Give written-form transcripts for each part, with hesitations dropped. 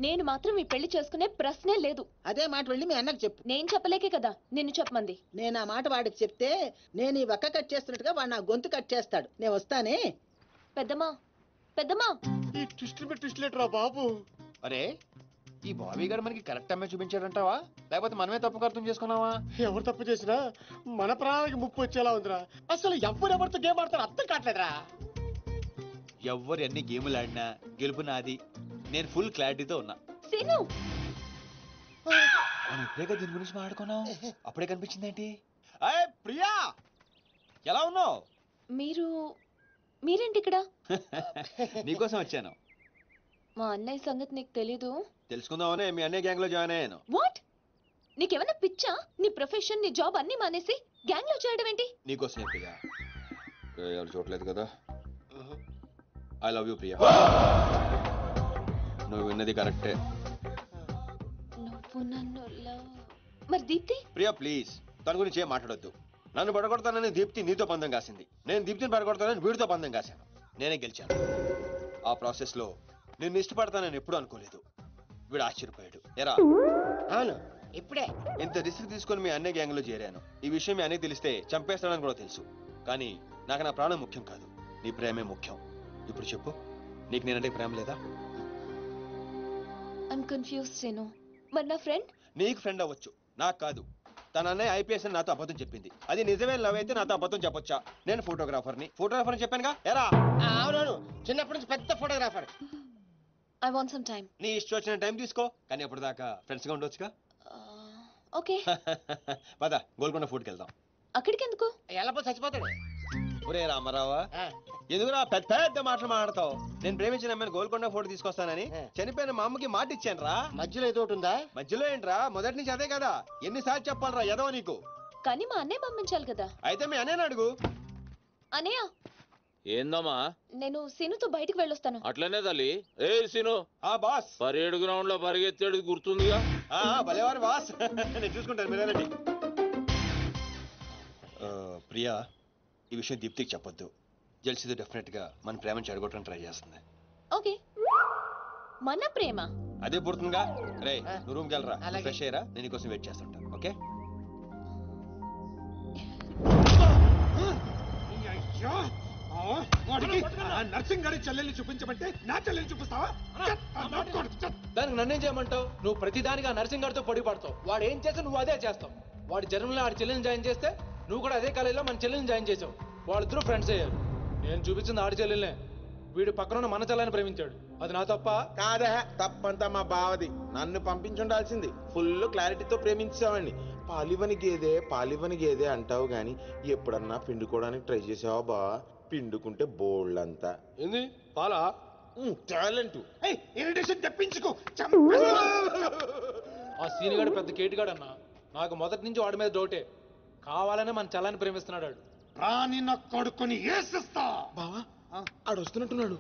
నేను మాత్రం ఈ పెళ్లి చేసుకునే ప్రశ్నే లేదు. అదే మాట వెళ్ళి మీ అన్నకు చెప్పు. నేను చెప్పలేకే కదా నిన్ను చెప్పమంది. నేను ఆ మాట వాడికి చెప్తే నేను ఈ వక్క కట్ చేస్తున్నట్టుగా వాడు నా గొంతు కట్ చేస్తాడు. నేను వస్తానే. పెద్దమ్మా పెద్దమ్మా. ఈ ట్విస్ట్లేట్రా బాబు. అరే ఈ బాబీ గారు మనకి కరెక్ట్ అమ్మాయి చూపించాడంటావా లేకపోతే మనమే తప్పుగా అర్థం చేసుకున్నావా? ఎవరు తప్పు చేసినా మన ప్రాణానికి ముప్పు వచ్చేలా ఉందిరా. అసలు ఎవరెవరితో గేమ్ ఆడతారు అర్థం కావట్లేదురా. ఎవ్వరు ఎన్ని గేములు ఆడినా గెలుపు నాది. నేను ఫుల్ క్లారిటీతో ఉన్నా. సీను మనం ఇప్పుడే దీని గురించి మాట్లాడుకున్నాం, అప్పుడే కనిపించింది ఏంటి? అయ్ ప్రియా, ఎలా ఉన్నావు? మీరేంటి ఇక్కడ? నీకోసం వచ్చాను. మా అన్నయ్య సంగతి నీకు తెలీదు. తెలుసుకుందామనే మీ అన్నయ్య గ్యాంగ్ లో జాయిన్ అయ్యాను. వాట్? నీకేమైనా పిచ్చా? నీ ప్రొఫెషన్ నీ జాబ్ అన్ని మానేసి గ్యాంగ్ లో చేయడం ఏంటి? నీకోసమే ప్రియా. ఎవరు చూడలేదు కదా. I love you Priya. నువ్వు విన్నది కరెక్టే. నువ్వు నన్ను లవ్. మరి దీప్తి? ప్రియా ప్లీజ్ తన గురించి ఏం మాట్లాడొద్దు. నన్ను పడగొడతానని దీప్తి నీతో పందెం కాసింది. నేను దీప్తిని పడగొడతానని వీడితో పందెం కాశాను. నేనే గెలిచాను. ఆ ప్రాసెస్ లో నిన్ను ఇష్టపడతానని ఎప్పుడు అనుకోలేదు. వీడు ఆశ్చర్యపోయాడు. ఎరా? అవును, ఇప్పుడే. ఇంత రిస్క్ తీసుకొని మీ అన్నయ్య గ్యాంగ్ లో చేరాను. ఈ విషయం మీ అన్నయ్య తెలిస్తే చంపేస్తాడని కూడా తెలుసు. కానీ నాకు నా ప్రాణం ముఖ్యం కాదు, నీ ప్రేమే ముఖ్యం. ఇప్పుడు చెప్పు, నీకు నేనంటే ప్రేమ లేదా? I'm confused Seenu. మరి నా ఫ్రెండ్? నీకు ఫ్రెండ్ అవ్వచ్చు, నాకు కాదు. తన అన్నయ్య ఐపీఎస్ అని నాతో అబద్ధం చెప్పింది. అది నిజమే లవ్ అయితే నాతో అబద్ధం చెప్పొచ్చా? నేను ఫోటోగ్రాఫర్ని చెప్పానుగా. ఎరా? అవునవును, చిన్నప్పటి నుంచి పెద్ద photographer. I want some time. నీ ఇష్టం వచ్చిన టైం తీసుకో, కానీ అప్పటిదాకా ఫ్రెండ్స్ గా ఉండొచ్చుగా. ఓకే. పద గోల్కొండ ఫుడ్కి వెళ్దాం. అక్కడికి ఎందుకు? ఎలా చచ్చిపోతాడు. ఒరే రామారావా, ఎందుకురా పెద్ద పెద్ద మాటలు మాట్లాడతావు? నేను ప్రేమించిన అమ్మాయిని గోల్కొండ ఫోటో తీసుకొస్తానని చనిపోయిన మా అమ్మకి మాట ఇచ్చాను రా. మధ్యలో ఏదో ఒకటి ఉందా? మధ్యలో ఏంట్రా, మొదటి నుంచి అదే కదా. ఎన్నిసార్లు చెప్పాలరా ఎదవ నీకు? కానీ మా అన్నయ్య పంపించాలి కదా. అయితే మీ అన్నయ్యని అడుగు. అన్నయ్య. ఏందమ్మా? నేను సీనుతో బయటికి వెళ్ళొస్తాను. అట్లనే తల్లి. ఏ సీను, ఆ బాస్ పరేడ్ గ్రౌండ్ లో పరిగెత్తాడు గుర్తుందిగా? భలేవారు బాస్. నేను చూసుకుంటాను, మీరేనండి. ప్రియా, ఈ విషయం దీప్తికి చెప్పొద్దు. జెల్సీతో డెఫినెట్ గా మన ప్రేమను చెడగొట్టడానికి ట్రై చేస్తుంది. ఓకే. మన ప్రేమ అదే పుడుతుందిగా. రే నువ్వు రూమ్కి వెళ్ళరా, ఫ్రెష్ అయ్యరా, నేను నీకోసం వెయిట్ చేస్తుంటా. ఓకే? నర్సింగ్ గారి చెల్లెల్ని చూపించమంటే నా చెల్లెల్ని చూపిస్తావా? దానికి నన్నేం చేయమంటావు? నువ్వు ప్రతిదానికి ఆ నర్సింగ్ గారితో పొడి పడతావు. వాడు ఏం చేస్తే నువ్వు అదే చేస్తావు. వాడి జన్మలో ఆడి చెల్లెని జాయిన్ చేస్తే నువ్వు కూడా అదే కాలేజీలో మన చెల్లెని జాయిన్ చేసావు. వాళ్ళిద్దరూ ఫ్రెండ్స్ అయ్యారు. నేను చూపించింది ఆడి చెల్లెలనే. వీడు పక్కన మన చెల్లని ప్రేమించాడు. అది నా తప్ప కాదా? తప్పంతా మా బావది. నన్ను పంపించుండాల్సింది. ఫుల్ క్లారిటీతో ప్రేమించావండి. పాలివని గేదే అంటావు గాని ఎప్పుడన్నా పిండుకోవడానికి ట్రై చేసావా బా? పిండుకుంటే బోల్డ్ ఏంది పాలా? టాలెంట్. ఇరిటేషన్ తెప్పించుకో. ఆ సీనిగాడు పెద్ద కేటుగాడు అన్న. నాకు మొదటి నుంచి వాడి మీద డౌటే. కావాలనే మన చెల్లని ప్రేమిస్తున్నాడు. రాని నా కొడుకుని ఏసిస్తా. బావా ఆడు వస్తున్నట్టున్నాడు.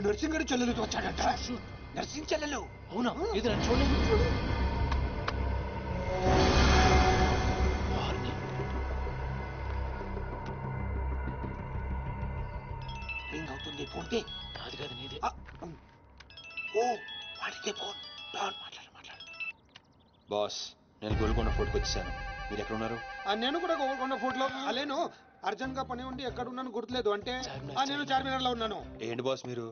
నర్సింగ్ గారి చెల్లెలతో వచ్చాడంట. నర్సింగ్ చెల్లెలు? అవునా? ఇది నన్ను చూడలేదు. రింగ్ అవుతుంది. ఫోన్కి కాదు కాదు నీదే. ఓ వాడికే ఫోన్. మాట్లాడు. బాస్, నేను గోల్కొండ ఫోర్ట్కి వచ్చేసాను. మీరు ఎక్కడ ఉన్నారు? నేను కూడా గోల్కొండ ఫోర్ట్ లో లేను. అర్జెంట్ గా పని ఉండి ఎక్కడ ఉన్నాను గుర్తులేదు. అంటే నేను చార్మినార్ లో ఉన్నాను. ఏంటి బాస్ మీరు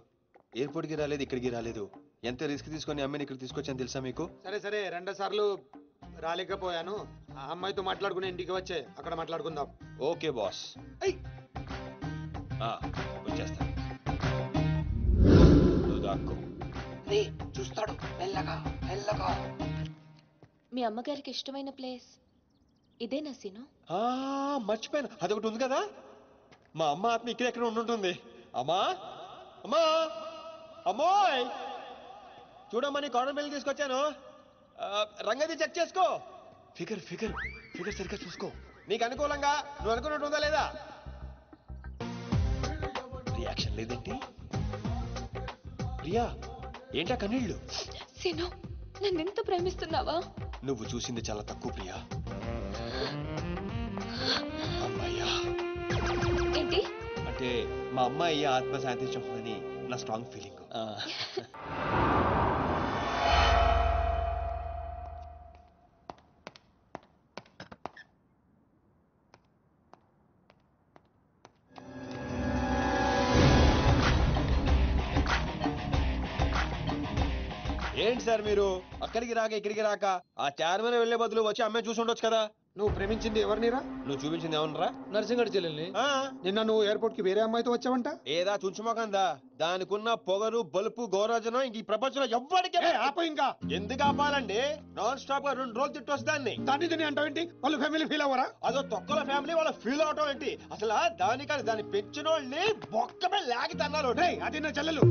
ఎయిర్పోర్ట్కి రాలేదు, ఇక్కడికి రాలేదు. ఎంత రిస్క్ తీసుకొని అమ్మాయిని ఇక్కడ తీసుకొచ్చాను తెలుసా మీకు? సరే 2 సార్లు రాలేకపోయాను. ఆ అమ్మాయితో మాట్లాడుకుని ఇంటికి వచ్చే అక్కడ మాట్లాడుకుందాం. ఓకే బాస్, వచ్చేస్తా. నువ్వు దాక్కో. చూస్తాడు మెల్లగా. మీ అమ్మగారికి ఇష్టమైన ప్లేస్ ఇదేనా సీను? మర్చిపోయాను, అదొకటి ఉంది కదా. మా అమ్మ ఆత్మ ఇక్కడెక్కడ ఉండుంటుంది. అమ్మా అమ్మా అమ్మోయ్, చూడమ్మా నీ కాటన్ బిల్ తీసుకొచ్చాను. రంగది చెక్ చేసుకో. ఫిగర్ ఫిగర్ ఫిగర్ సరిగ్గా చూసుకో. నీకు అనుకూలంగా నువ్వు అనుకున్నట్టు ఉందా లేదా? రియాక్షన్ లేదేంటి? ప్రియా, ఏంటా కన్నీళ్ళు? సీను, నన్నెంత ప్రేమిస్తున్నావా? నువ్వు చూసింది చాలా తక్కువ ప్రియా. అమ్మాయ్యా ఏంటి? అంటే మా అమ్మాయి ఆత్మ శాంతించుకుందని నా స్ట్రాంగ్ ఫీలింగ్. ఏంటి సార్ మీరు అక్కడికి రాక ఇక్కడికి రాక ఆ చార్మన్ వెళ్లే బదులు వచ్చి అమ్మాయి చూసి ఉండొచ్చు కదా. నువ్వు ప్రేమించింది ఎవరినిరా? నువ్వు చూపించింది ఏమన్నారా? నర్సింగడి చెల్లెల్ని. నిన్న నువ్వు ఎయిర్పోర్ట్ కి వేరే అమ్మాయితో వచ్చావంట. ఏదా చుంచుమోకందా, దానికున్న పొగరు బలుపు గౌరవజనం ఇంక ఈ ప్రపంచంలో ఎవ్వడికి. ఆప ఇంకా ఎందుకు ఆపాలండి? నాన్ స్టాప్ గా 2 రోజులు తిట్టొచ్చు దాన్ని. దాన్ని తిని అంటావేంటి? వాళ్ళు ఫ్యామిలీ ఫీల్ అవ్వరా? అదో తొక్కల ఫ్యామిలీ వాళ్ళ ఫీల్ అవటం ఏంటి? అసలు దానికని దాన్ని పెంచిన వాళ్ళని బొక్కమే లాగి తన్నారు. అది నా చెల్లెలు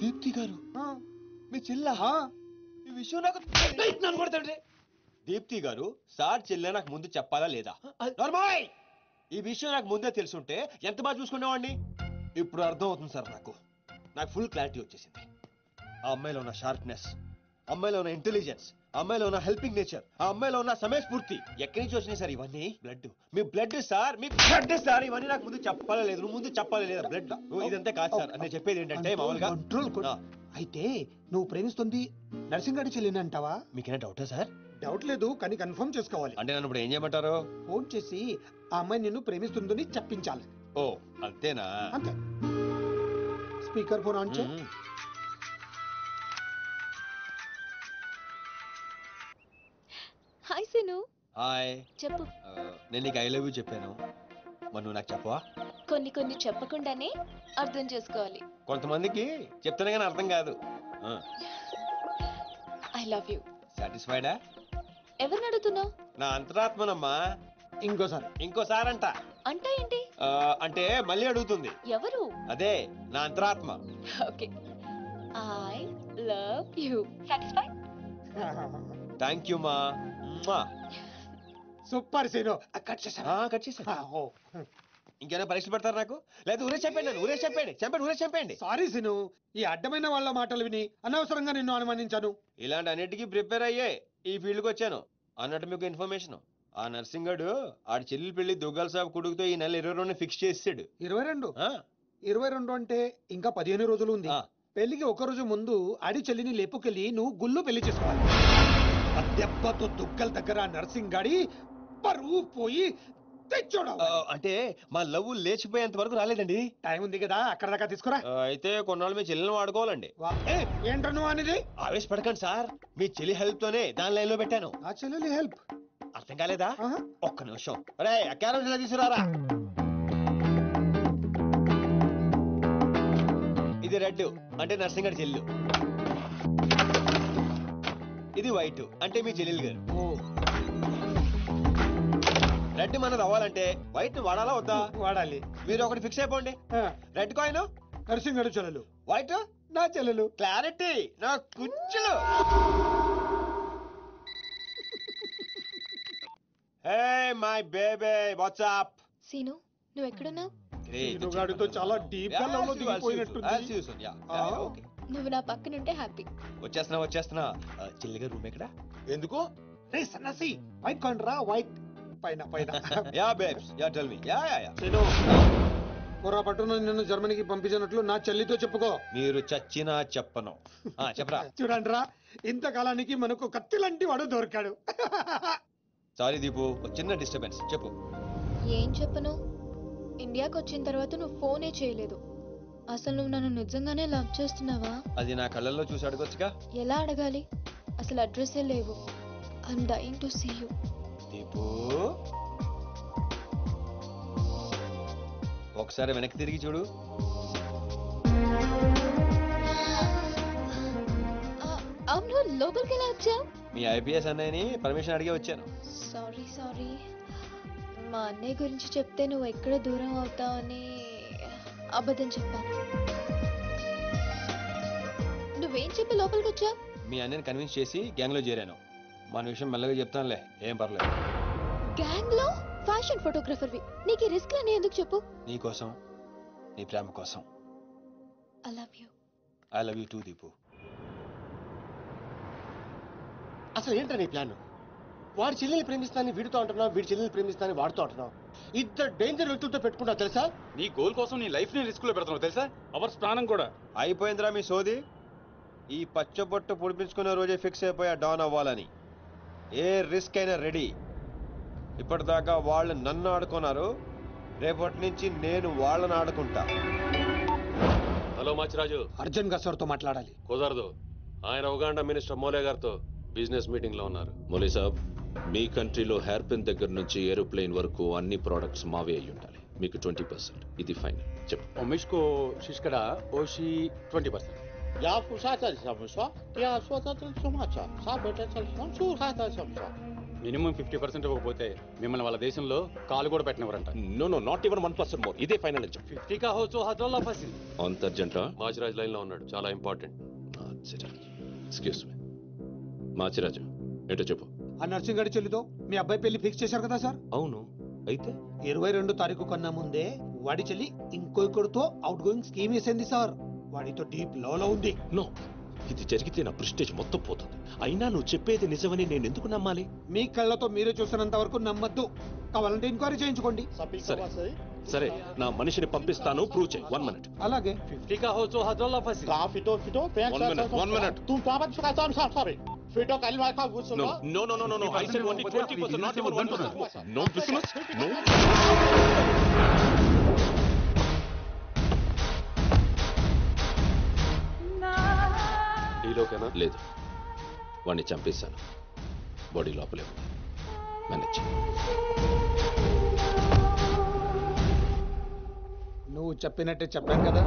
దీప్తి గారు. మీ చెల్ల ఈ విషయం నాకు నన్ను కొడతాడు. దీప్తి గారు సార్ చెల్లె నాకు ముందు చెప్పాలా లేదా? నార్మల్, ఈ విషయం నాకు ముందే తెలుసుంటే ఎంత బాగా చూసుకునేవాడిని. ఇప్పుడు అర్థం అవుతుంది సార్. నాకు ఫుల్ క్లారిటీ వచ్చేసింది. ఆ అమ్మాయిలో ఉన్న షార్ప్నెస్, అమ్మాయిలో ఉన్న ఇంటెలిజెన్స్, అమ్మాయిలో ఉన్న హెల్పింగ్ నేచర్, ఆ అమ్మాయిలో ఉన్న సమయస్ఫూర్తి ఎక్కడి నుంచి వచ్చినాయి సార్ ఇవన్నీ? బ్లడ్, మీ బ్లడ్ సార్, మీ బ్లడ్ సార్. ఇవన్నీ నాకు ముందు చెప్పాలా లేదు? నువ్వు ముందు చెప్పాలా లేదా? బ్లడ్ ఇదంతా కాదు సార్. నేను చెప్పేది ఏంటంటే మామూలుగా అయితే నువ్వు ప్రేమిస్తుంది నర్సింగడి చెల్లిని అంటావా? మీకేనా డౌటా సార్? డౌట్ లేదు, కానీ కన్ఫర్మ్ చేసుకోవాలి. అంటే నన్ను ఇప్పుడు ఏం చేయమంటారు? ఫోన్ చేసి ఆ అమ్మాయి నిన్ను ప్రేమిస్తుందని చెప్పించాలి. ఓ అంతేనా? అంతే. స్పీకర్ ఫోన్ ఆన్ చేయి. హాయ్ సీను. హాయ్. చెప్పు. నేను నీకు ఐ లవ్ యూ చెప్పాను, మరి నువ్వు నాకు చెప్పవా? కొన్ని చెప్పకుండానే అర్థం చేసుకోవాలి. కొంతమందికి చెప్తానే కానీ అర్థం కాదు. I love you. సాటిస్ఫైడా? ఎవరిని అడుగుతున్నావు? నా అంతరాత్మనమ్మా. ఇంకోసారి అంట. అంటే ఏంటి? అంటే మళ్ళీ అడుగుతుంది. ఎవరు? అదే నా అంతరాత్మ. Okay, I love you. Satisfy? Thank you మా. Super scene. కట్ చేసా. ఇంకేమైనా పరీక్షలు పెడతారు నాకు? లేదా ఊరే చెప్పండి, నన్ను ఊరే చెప్పండి. సారీ సీను, ఈ అడ్డమైన వాళ్ళ మాటలు విని అనవసరంగా నిన్ను అనుమానించాను. ఇలాంటి అన్నిటికీ ప్రిపేర్ అయ్యే ఈ ఫీల్డ్కి వచ్చాను. అన్నట్టు మీకు ఇన్ఫర్మేషన్, ఆ నర్సింగడు ఆడి చెల్లెలు పెళ్లి దుగ్గాల సాబ్ కొడుకుతో ఈ నెల 22 ఫిక్స్ చేసాడు. 22 అంటే ఇంకా 15 రోజులు ఉంది. పెళ్లికి ఒక రోజు ముందు ఆడి చెల్లిని లేపుకెళ్ళి నువ్వు గుళ్ళు పెళ్లి చేసుకోవాలి. ఆ దెబ్బతో దుగ్గల దగ్గర నర్సింగ్ గాడి పరువు పోయి తెచ్చోడు. అంటే మా లవ్ లేచిపోయేంత వరకు రాలేదండి. టైం ఉంది కదా, అక్కడ దాకా తీసుకురా. అయితే కొన్నాళ్ళు మీ చెల్లెలను వాడుకోవాలండి. ఏంటో నువ్వు అనేది? ఆవేశపడకండి సార్, మీ చెల్లి హెల్ప్ తోనే దాని లైన్ లో పెట్టాను. ఆ చెల్లెలి హెల్ప్ అర్థం కాలేదా? ఒక్క నిమిషం. అరే క్యారెట్ ఇలా తీసుకురారా. ఇది రెడ్ అంటే నర్సింగడి చెల్లు, ఇది వైట్ అంటే మీ చెల్లెలు గారు. రెడ్ మనది అవ్వాలంటే వైట్ ని వాడాలా వద్దా? వాడాలి. మీరు ఒకటి ఫిక్స్ అయిపోండి. రెడ్ కాయిన్ నర్సింగడు చెల్లెలు, వైట్ నా చెల్లెలు. క్లారిటీ నా కుచ్చులు. Hey my baby, what's up? Seenu, నువ్వు ఎక్కడున్నావు? గాడితో చాలా డీప్ గా లవ్ లో దిగిపోయినట్టుంది. నువ్వు నా పక్కనుంటే హ్యాపీ. వచ్చేస్తున్నా. చెల్లిగా రూమ్ ఎక్కడ? ఎందుకు? రే సన్నసి, వైట్ కాయిన్ రా. వైట్ పైన yeah babes, yeah tell me. Yeah పొరపాటున నిన్ను జర్మనీకి పంపించినట్లు నా చెల్లితో చెప్పుకో. మీరు చచ్చినా చెప్పను. చెప్పరా. చూడండి రా, ఇంతకాలానికి మనకు కత్తి లాంటి వాడు దొరికాడు. సారీ దీపు, చిన్న డిస్టర్బెన్స్. చెప్పు. ఏం చెప్పను? ఇండియాకి వచ్చిన తర్వాత నువ్వు ఫోనే చేయలేదు. అసలు నువ్వు నన్ను నిజంగానే లవ్ చేస్తున్నావా? అది నా కళ్ళల్లో చూసి అడగొచ్చుగా. ఎలా అడగాలి? అసలు అడ్రస్సే లేవు. I'm dying to see you. Deepu, ఒకసారి వెనక్కి తిరిగి చూడు. అవును, లోపలికి ఎలా వచ్చావు? మీ ఐపీఎస్ అన్నయ్యని పర్మిషన్ అడిగి వచ్చాను. సారీ సారీ, మా అన్నయ్య గురించి చెప్తే నువ్వు ఎక్కడ దూరం అవుతావని అబద్ధం చెప్పాను. నువ్వేం చెప్పి లోపలికి వచ్చావు? మీ అన్నయ్యని కన్విన్స్ చేసి గ్యాంగ్ లో చేరాను. మన విషయం మెల్లగా చెప్తానులే, ఏం పర్లేదు. గ్యాంగ్ లో ఫ్యాషన్ ఫోటోగ్రఫర్వి, నీకు రిస్క్ అని ఎందుకు చెప్పు? నీ కోసం, నీ ప్రేమ కోసం. I love you. I love you two Deepu. అసలు ఏంటో నీ ప్లాన్? వాడి చెల్లెల్ని ప్రేమిస్తానని వీడితో అంటున్నావు, వీడి చెల్లెల్ని ప్రేమిస్తానని వాడితో అంటున్నావు. ఇద్దరు డేంజర్ వ్యక్తులతో పెట్టుకుంటావు తెలుసా? నీ గోల్ కోసం నీ లైఫ్ ని రిస్క్ లో పెడుతున్నావు తెలుసా? అవర్స్ ప్రాణం కూడా. అయిపోయిందిరా మీ సోది. ఈ పచ్చబొట్టు పొడిపించుకునే రోజే ఫిక్స్ అయిపోయా డాన్ అవ్వాలని. ఏ రిస్క్ అయినా రెడీ. ఇప్పటిదాకా వాళ్ళు నన్ను ఆడుకున్నారు, రేపటి నుంచి నేను వాళ్ళని ఆడుకుంటా. హలో మాచిరాజు, అర్జున్ గా సార్తో మాట్లాడాలి. కుదరదు. ఆయన ఉగాండా మినిస్టర్ మోలే గారితో బిజినెస్ మీటింగ్ లో ఉన్నారు. మోలే సాబ్, మీ కంట్రీలో హెయిర్ పిన్ దగ్గర నుంచి ఏరోప్లేన్ వరకు అన్ని ప్రోడక్ట్స్ మావే అయి ఉండాలి. మీకు 20%. ఇది ఫైనల్. చెప్పు. Omishko Shishkada Oshi 20%. Ya fusata samsa, ya swata sumacha. Sabeta samsu hata samsa. Minimum 50% ఇవ్వకపోతే మిమ్మల్ని వాళ్ళ దేశంలో కాలు కూడా పెట్టినవరంట. No no, not even 1% more. ఇదే ఫైనల్ అని చెప్పు. 50 కా హో తో హజోల్లా ఫసి. అంత అర్జెంట్ రా? మాచిరాజ్ లైన్ లో ఉన్నాడు, చాలా ఇంపార్టెంట్. ఎక్స్క్యూజ్ మీ మాచిరాజు, ఏంటో చెప్పు. ఆ నర్సింగ్ గారి చెల్లితో మీ అబ్బాయి పెళ్లి ఫిక్స్ చేశారు కదా సార్? అవును, అయితే 22 తారీఖు కన్నా ముందే వాడి చెల్లి ఇంకొకరితో అవుట్ గోయింగ్ స్కీమ్ వేసింది సార్. వాడితో డీప్ లో ఉంది. నో, ఇది జరిగితే నా ప్రెస్టేజ్ మొత్తం పోతుంది. అయినా నువ్వు చెప్పేది నిజమని నేను ఎందుకు నమ్మాలి? మీ కళ్ళతో మీరే చూసినంత వరకు నమ్మద్దు. కావాలంటే ఎంక్వైరీ చేయించుకోండి. సరే సరే, నా మనిషిని పంపిస్తాను, ప్రూవ్ చేయి. 1 minute. అలాగే 50 కా హో తో హజోల్లా ఫసి. Ka fito One minute. Tu tava de ficar sorry. Fito kalma ka vuso. No, no, no, no, no, no. I said only 20%, not even 1%. No business, no. డీలోకేనా? లేదు, వాడిని చంపేశాను. బాడీ లోపలే ఉంది. మేనేజ్. నువ్వు చెప్పినట్టే చెప్పాను కదా.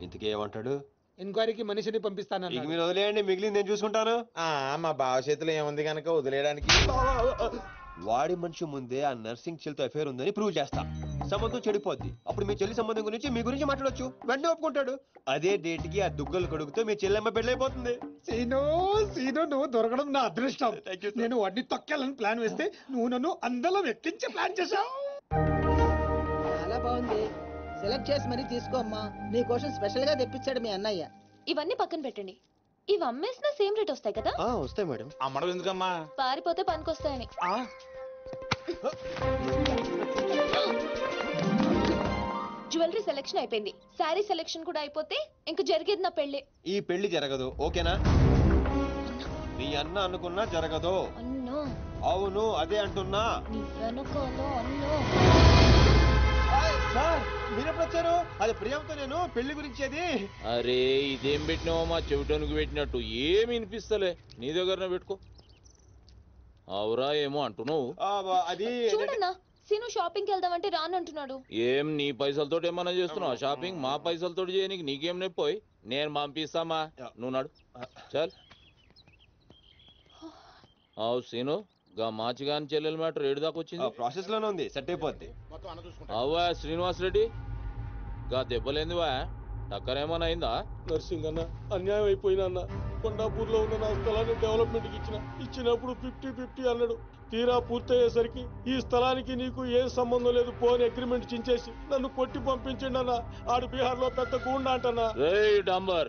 ఇంతకీ ఏమంటాడు? ఎంక్వైరీకి మనిషిని పంపిస్తానన్నా. ఇక మీరు వదిలేయండి, మిగిలింది నేను చూసుకుంటాను. మా బావ చేతిలో ఏముంది కనుక వదిలేయడానికి. వాడి మనిషి ముందే ఆ నర్సింగ్ చెల్లితో అఫేర్ ఉందని ప్రూవ్ చేస్తా. సంబంధం చెడిపోద్ది. అప్పుడు మీ చెల్లి సంబంధం గురించి మీ గురించి మాట్లాడొచ్చు. వెంటనే ఒప్పుకుంటాడు. అదే డేట్ కి ఆ దుగ్గలు కొడుకుతో మీ చెల్లెమ్మ పెళ్ళైపోతుంది. సీను నువ్వు దొరకడం నా అదృష్టం. నేను వాడిని తొక్కాలని ప్లాన్ వేస్తే నువ్వు నన్ను అందరం ఎక్కించే ప్లాన్ చేశావు. చాలా బాగుంది. సెలెక్ట్ చేసి మరీ తీసుకో అమ్మా. నీ కోసం స్పెషల్ గా తెప్పించాడు మీ అన్నయ్య. ఇవన్నీ పక్కన పెట్టండి. ఇవి అమ్మేసిన సేమ్ రేట్ వస్తాయి కదా? వస్తాయి మేడం. అమ్మడం ఎందుకమ్మా? పారిపోతే పనికొస్తాయని. జ్యువెలరీ సెలెక్షన్ అయిపోయింది, శారీ సెలెక్షన్ కూడా అయిపోతే ఇంక జరిగేది నా పెళ్లి. ఈ పెళ్లి జరగదు, ఓకేనా? నీ అన్న అనుకున్నా జరగదు. అన్నో. అవును, అదే అంటున్నా. నీ వెనకాల అన్నో. సార్ మీరెప్పుడు వచ్చారు? అది ప్రియాంతో నేను పెళ్లి గురించి. అది అరే ఇదేం పెట్టినావో మా చెవిటోనికి పెట్టినట్టు ఏమి వినిపిస్తలే. నీ దగ్గరనే పెట్టుకో. అవురా ఏమో అంటున్నావు. అది చూడన్నా, సీను షాపింగ్ కి వెళ్దామంటే రానంటున్నాడు. ఏం నీ పైసలతో ఏమన్నా చేస్తున్నావు షాపింగ్? మా పైసలతో చేయనికి నీకేం నొప్పోయి? నేను పంపిస్తామా, నువ్వు నాడు. చల్. అవు సీను, గా మాచిగాని చెల్లెల మ్యాటర్ ఏడు దాకా వచ్చింది. ప్రాసెస్ లోనే ఉంది, సెట్ అయిపోద్ది. అవ్వా శ్రీనివాస్ రెడ్డి, గా దెబ్బలేందివా? టక్కరేమన్నా అయిందా? నర్సింగ్ అన్న, అన్యాయం అయిపోయినా అన్న. కొండాపూర్లో ఉన్న నా స్థలాన్ని డెవలప్మెంట్కి ఇచ్చినప్పుడు 50-50 అన్నాడు. తీరా పూర్తయ్యేసరికి ఈ స్థలానికి నీకు ఏం సంబంధం లేదు పోని అగ్రిమెంట్ చించేసి నన్ను కొట్టి పంపించండి అన్న. ఆడు బీహార్ లో పెద్ద గూండా అంటన్నా. రేయ్ డంబర్,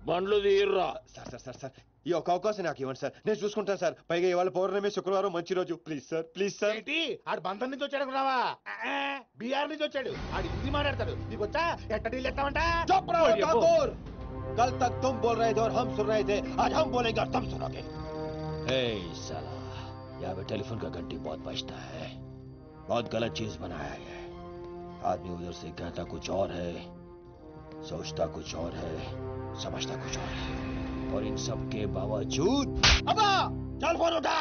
బండ్లు తీర్రా. సార్ సార్ సార్ సార్, ఈ ఒక్క అవకాశం నాకు ఇవ్వండి సార్, నేను చూసుకుంటాను సార్. పైగా ఇవాళ పౌర్ణమి, శుక్రవారం మంచి రోజు. Please sir, please sir. ఆడు బంధం నుంచి వచ్చాడు అనుకున్నావా? బీహార్ నుంచి వచ్చాడు. ఆడు హిందీ మాట్లాడతాడు. నీకు వచ్చా? ఎట్ట డీల్ ఎత్తామంట? चुप रहो ठाकुर, कल तक तुम बोल रहे थे और हम सुन रहे थे, आज हम बोलेंगे और तुम सुनोगे. ए साला, यहाँ पे टेलीफोन का घंटी बहुत बजता है. बहुत गलत चीज बनाया है. आदमी उधर से कहता कुछ और है, सोचता कुछ और है, समझता कुछ और है, और इन सब के बावजूद अब्बा चल फोन उठा.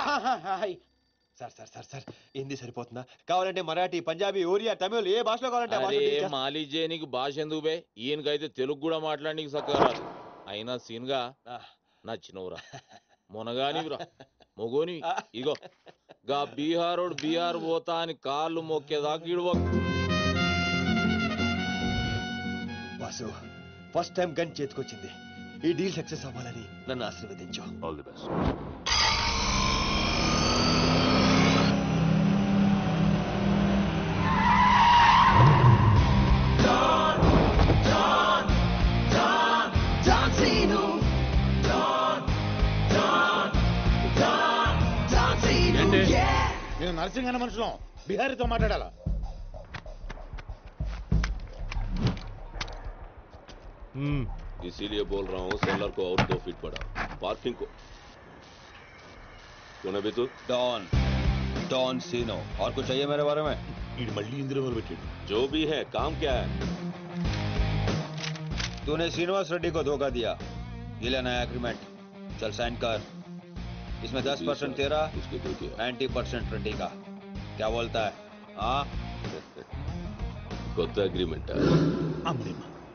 Sir sir sir sir, Hindi సరిపోతుందా? కావాలంటే మరాఠీ, పంజాబీ, ఒరియా, తమిళ్, ఏ భాషలో కావాలంటే ఆ భాషలో అరే teach చేస్తా. మాలిజే, నీకు భాష ఎందుకు బే? ఈయనకైతే తెలుగు కూడా మాట్లాడనీకి సక్కగా రాదు. అయినా సీన్గా నచ్చినవురా. మునగానివిరా మొగోని ఇగో గా బీహారోడు బీహార్ పోతా అని కాళ్ళు మొక్కేదాకా ఇడవకు. వాసు ఫస్ట్ టైం గన్ చేతికొచ్చింది. ఈ డీల్ సక్సెస్ అవ్వాలని నన్ను ఆశీర్వదించు. All the best. నేను నర్సింగ్ అన్న మనుషులం బిహారీతో మాట్లాడాలా? इसीलिए बोल रहा हूँ सेलर को और 2 फीट बढ़ा पार्किंग को. कौन है तू? डॉन सीनो. और कुछ चाहिए मेरे बारे में? जो भी है काम क्या है? तूने श्रीनिवास रेड्डी को धोखा दिया. ये लेना है एग्रीमेंट. चल साइन कर. इसमें 10% तेरा, 90% रेड्डी का. क्या बोलता है? हाँ కొత్త అగ్రిమెంట్.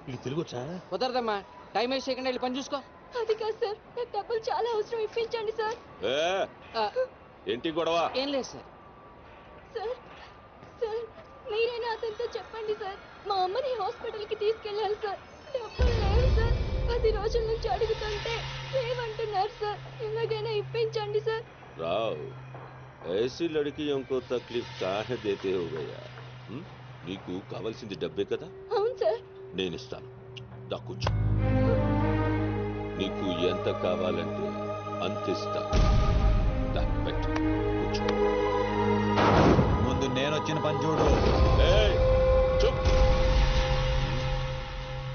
ఇది తెలుగు వచ్చా? కుదరదమ్మా, టైం వేస్ట్ చేయకుండా వెళ్ళి పని చూసుకో. అది కాదు సార్, నాకు డబ్బులు చాలా అవసరం, ఇప్పించండి సార్. ఏంటి గొడవ? ఏం లేదు సార్. సార్ సార్ మీరైనా అతనితో చెప్పండి సార్, మా అమ్మని హాస్పిటల్కి తీసుకెళ్ళాలి సార్. డబ్బులు లేవు సార్, 10 రోజుల నుంచి అడుగుతుంటే లేవంటున్నారు సార్. ఎలాగైనా ఇప్పించండి సార్. రావ్ ऐसी लड़कियों को तकलीफ काहे देते हो गया? నీకు కావాల్సింది డబ్బే కదా? అవును సార్. నేను ఇస్తాను, దా కూర్చో. నీకు ఎంత కావాలంటే అంత ఇస్తాను. దా పెట్టు, కూర్చో. ముందు నేను వచ్చిన పని చూడు.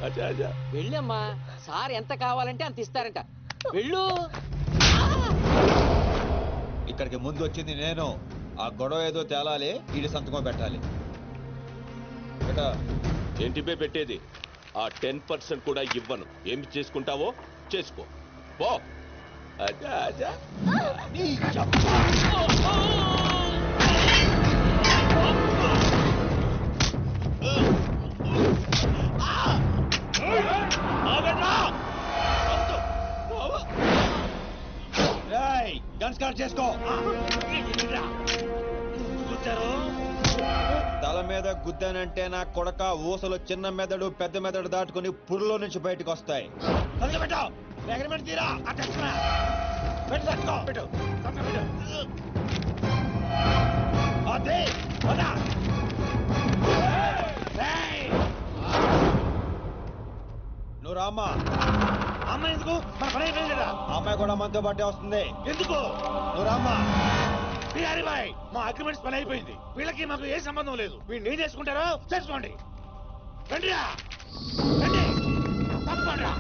అచ్చా అచ్చా వెళ్ళమ్మా, సార్ ఎంత కావాలంటే అంత ఇస్తారంట. వెళ్ళు. ఇక్కడికి ముందు వచ్చింది నేను. ఆ గొడవ ఏదో తేలాలి, ఈడి సంతకం పెట్టాలి. ఏంటి పే పెట్టేది? ఆ 10% కూడా ఇవ్వను. ఏమి చేసుకుంటావో చేసుకో పో. అచ్చా అచ్చా గన్ స్టార్ట్ చేసుకో. తల మీద గుద్దానంటే నా కొడక ఊసలు చిన్న మెదడు పెద్ద మెదడు దాటుకుని పురులో నుంచి బయటకు వస్తాయి. నువ్వు రామ్మా. అమ్మాయి ఎందుకు? మన పని అయిపోయింది కదా. అమ్మాయి కూడా మనతో పాటే వస్తుంది. ఎందుకు? నువ్వు రామ్మా. బిహారీ బాయ్, మా అగ్రిమెంట్స్ పని అయిపోయింది. వీళ్ళకి మాకు ఏ సంబంధం లేదు. వీళ్ళు ఏం చేసుకుంటారో చేసుకోండి. రండిరా, రండి, తప్పకుండా.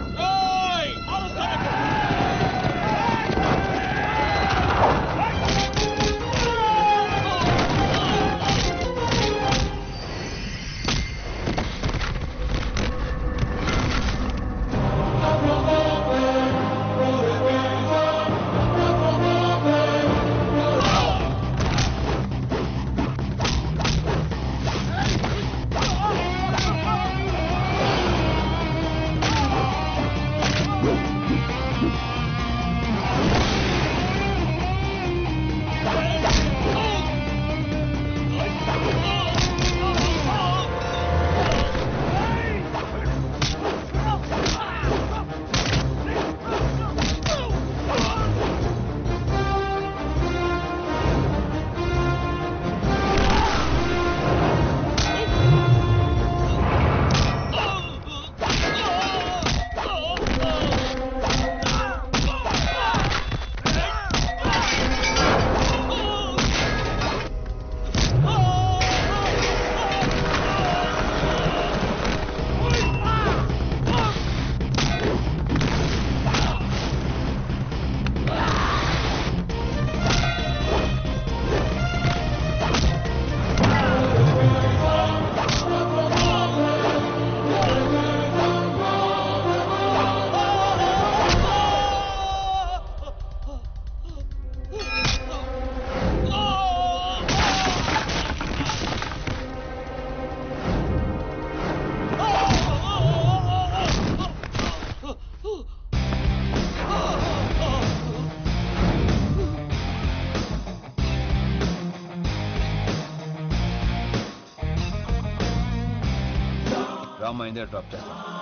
డ్రాప్ చేస్తాను.